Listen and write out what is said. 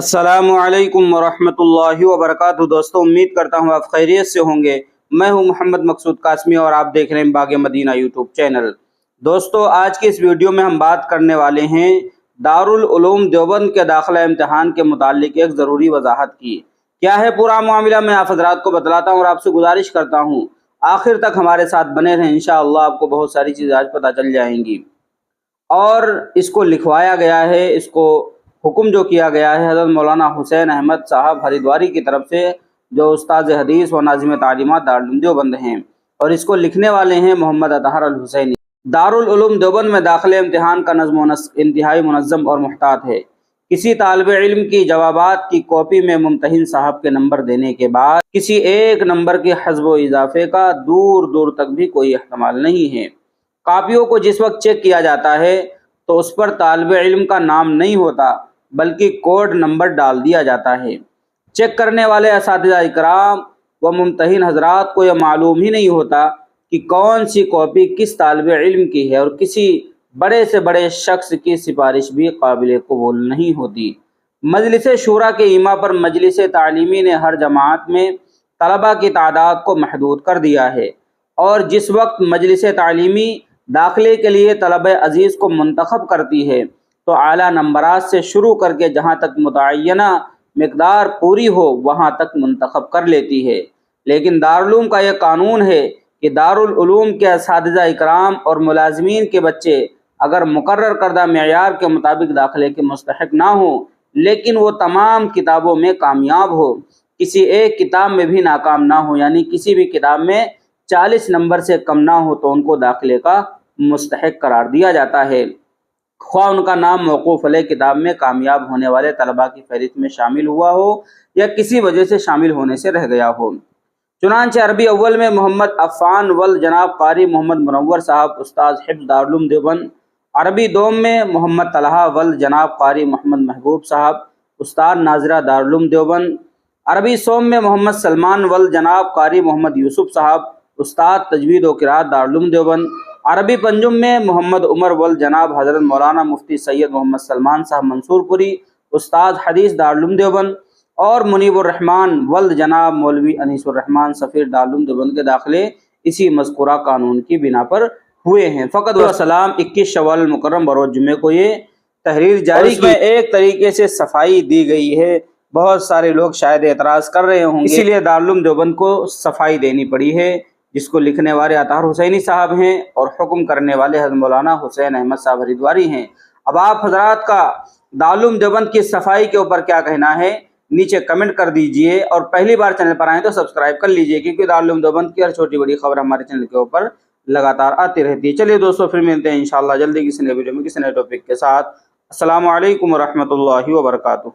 السلام علیکم ورحمۃ اللہ وبرکاتہ۔ دوستوں، امید کرتا ہوں آپ خیریت سے ہوں گے۔ میں ہوں محمد مقصود قاسمی اور آپ دیکھ رہے ہیں باغ مدینہ یوٹیوب چینل۔ دوستوں، آج کی اس ویڈیو میں ہم بات کرنے والے ہیں دارالعلوم دیوبند کے داخلہ امتحان کے متعلق ایک ضروری وضاحت کی۔ کیا ہے پورا معاملہ، میں آپ حضرات کو بتلاتا ہوں اور آپ سے گزارش کرتا ہوں آخر تک ہمارے ساتھ بنے رہیں، انشاءاللہ آپ کو بہت ساری چیزیں آج پتہ چل جائیں گی۔ اور اس کو لکھوایا گیا ہے، اس کو حکم جو کیا گیا ہے حضرت مولانا حسین احمد صاحب ہریدواری کی طرف سے، جو استاد حدیث و ناظم تعلیمات دارالعلوم دیوبند ہیں، اور اس کو لکھنے والے ہیں محمد اطہر الحسینی۔ دارالعلوم دیوبند میں داخلے امتحان کا نظم و نسق انتہائی منظم اور محتاط ہے۔ کسی طالب علم کی جوابات کی کاپی میں ممتحن صاحب کے نمبر دینے کے بعد کسی ایک نمبر کے حذف و اضافے کا دور دور تک بھی کوئی احتمال نہیں ہے۔ کاپیوں کو جس وقت چیک کیا جاتا ہے تو اس پر طالب علم کا نام نہیں ہوتا بلکہ کوڈ نمبر ڈال دیا جاتا ہے۔ چیک کرنے والے اساتذہ اکرام و ممتحن حضرات کو یہ معلوم ہی نہیں ہوتا کہ کون سی کاپی کس طالب علم کی ہے، اور کسی بڑے سے بڑے شخص کی سفارش بھی قابل قبول نہیں ہوتی۔ مجلس شورا کے ایما پر مجلس تعلیمی نے ہر جماعت میں طلبہ کی تعداد کو محدود کر دیا ہے، اور جس وقت مجلس تعلیمی داخلے کے لیے طلبہ عزیز کو منتخب کرتی ہے تو اعلیٰ نمبرات سے شروع کر کے جہاں تک متعینہ مقدار پوری ہو وہاں تک منتخب کر لیتی ہے۔ لیکن دارالعلوم کا یہ قانون ہے کہ دارالعلوم کے اساتذہ اکرام اور ملازمین کے بچے اگر مقرر کردہ معیار کے مطابق داخلے کے مستحق نہ ہوں لیکن وہ تمام کتابوں میں کامیاب ہو، کسی ایک کتاب میں بھی ناکام نہ ہو، یعنی کسی بھی کتاب میں 40 نمبر سے کم نہ ہو، تو ان کو داخلے کا مستحق قرار دیا جاتا ہے، خواہ ان کا نام موقوف علیہ کتاب میں کامیاب ہونے والے طلباء کی فہرست میں شامل ہوا ہو یا کسی وجہ سے شامل ہونے سے رہ گیا ہو۔ چنانچہ عربی اول میں محمد عفان ول جناب قاری محمد منور صاحب استاد حفظ دارالعلوم دیوبند، عربی دوم میں محمد طلحہ ول جناب قاری محمد محبوب صاحب استاد ناظرہ دارالعلوم دیوبند، عربی سوم میں محمد سلمان ول جناب قاری محمد یوسف صاحب استاد تجوید و قرات دارالعلوم دیوبند، عربی پنجم میں محمد عمر ول جناب حضرت مولانا مفتی سید محمد سلمان صاحب منصور پوری استاد حدیث دارالعلوم دیوبند، اور منیب الرحمن ول جناب مولوی انیس الرحمن سفیر دارالعلوم دیوبند کے داخلے اسی مذکورہ قانون کی بنا پر ہوئے ہیں۔ فقط و سلام 21 شوال المکرم بروز جمعے کو یہ تحریر جاری کی، ایک طریقے سے صفائی دی گئی ہے۔ بہت سارے لوگ شاید اعتراض کر رہے ہوں گے، اسی لیے دارالعلوم دیوبند کو صفائی دینی پڑی ہے، جس کو لکھنے والے اطہر حسینی صاحب ہیں اور حکم کرنے والے حضرت مولانا حسین احمد صاحب ہریدواری ہیں۔ اب آپ حضرات کا دارالعلوم دیوبند کی صفائی کے اوپر کیا کہنا ہے، نیچے کمنٹ کر دیجئے، اور پہلی بار چینل پر آئیں تو سبسکرائب کر لیجئے، کیونکہ دارالعلوم دیوبند کی ہر چھوٹی بڑی خبر ہمارے چینل کے اوپر لگاتار آتی رہتی ہے۔ چلیے دوستو، پھر ملتے ہیں انشاءاللہ جلدی کسی نئے ویڈیو میں کسی نئے ٹاپک کے ساتھ۔ السلام علیکم ورحمۃ اللہ وبرکاتہ۔